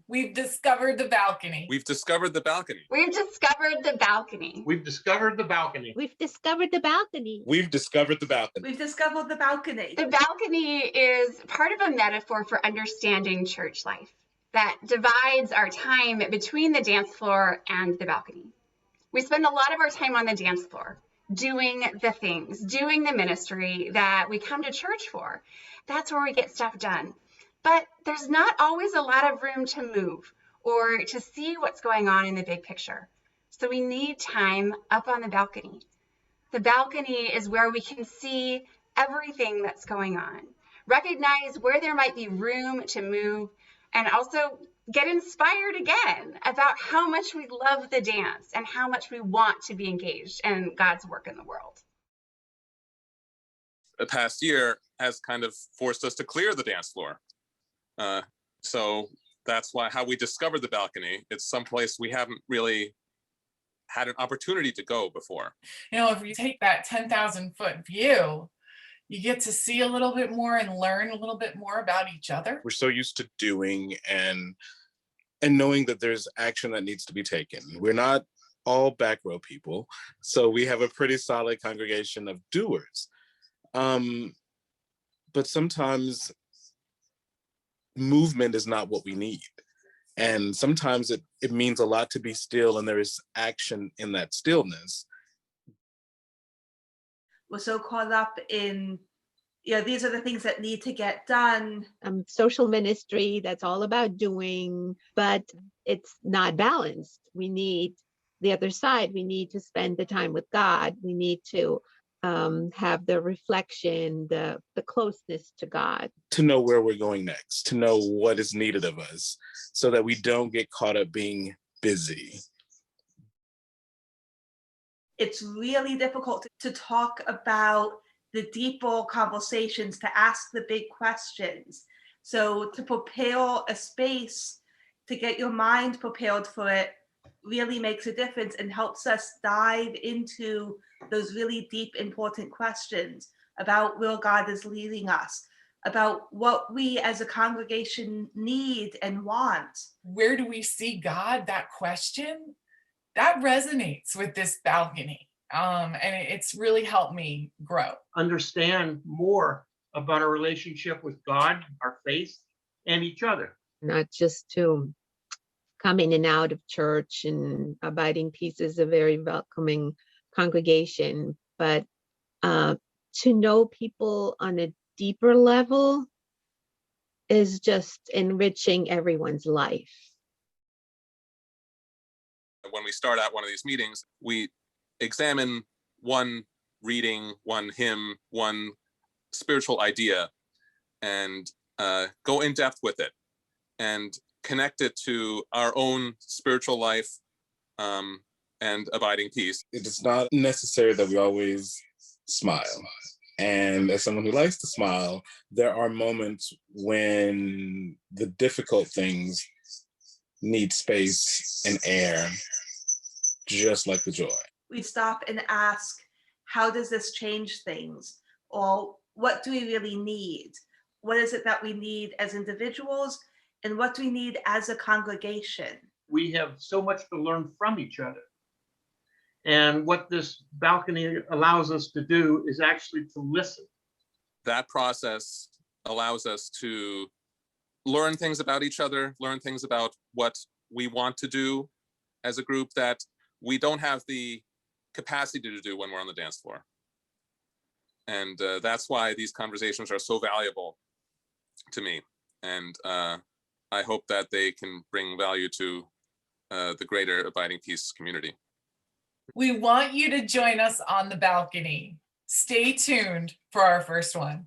We've discovered the balcony. We've discovered the balcony. We've discovered the balcony. We've discovered the balcony. We've discovered the balcony. We've discovered the balcony. We've discovered the balcony. The balcony is part of a metaphor for understanding church life that divides our time between the dance floor and the balcony. We spend a lot of our time on the dance floor, doing the things, doing the ministry that we come to church for. That's where we get stuff done. But there's not always a lot of room to move or to see what's going on in the big picture. So we need time up on the balcony. The balcony is where we can see everything that's going on, recognize where there might be room to move, and also get inspired again about how much we love the dance and how much we want to be engaged in God's work in the world. The past year has kind of forced us to clear the dance floor. So that's how we discovered the balcony. It's someplace we haven't really had an opportunity to go before. You know, if you take that 10,000 foot view, you get to see a little bit more and learn a little bit more about each other. We're so used to doing and knowing that there's action that needs to be taken. We're not all back row people, so we have a pretty solid congregation of doers. But sometimes movement is not what we need. And sometimes it means a lot to be still, and there is action in that stillness. We're so caught up in, these are the things that need to get done. Social ministry, that's all about doing, but it's not balanced. We need the other side. We need to spend the time with God. We need to have the reflection, the closeness to God. To know where we're going next, to know what is needed of us, so that we don't get caught up being busy. It's really difficult to talk about the deeper conversations, to ask the big questions. So to prepare a space, to get your mind prepared for it, really makes a difference and helps us dive into those really deep, important questions about where God is leading us, about what we as a congregation need and want. Where do we see God? That question, that resonates with this balcony. And it's really helped me grow. Understand more about our relationship with God, our faith, and each other. Not just to come in and out of church, and Abiding Peace is a very welcoming congregation, but to know people on a deeper level is just enriching everyone's life. When we start out one of these meetings, we examine one reading, one hymn, one spiritual idea, and go in depth with it and connect it to our own spiritual life and abiding peace. It's not necessary that we always smile. And as someone who likes to smile, there are moments when the difficult things need space and air, just like the joy. We stop and ask, how does this change things? Or what do we really need? What is it that we need as individuals? And what do we need as a congregation? We have so much to learn from each other. And what this balcony allows us to do is actually to listen. That process allows us to learn things about each other, learn things about what we want to do as a group that we don't have the capacity to do when we're on the dance floor. And that's why these conversations are so valuable to me. And I hope that they can bring value to the greater Abiding Peace community. We want you to join us on the balcony. Stay tuned for our first one.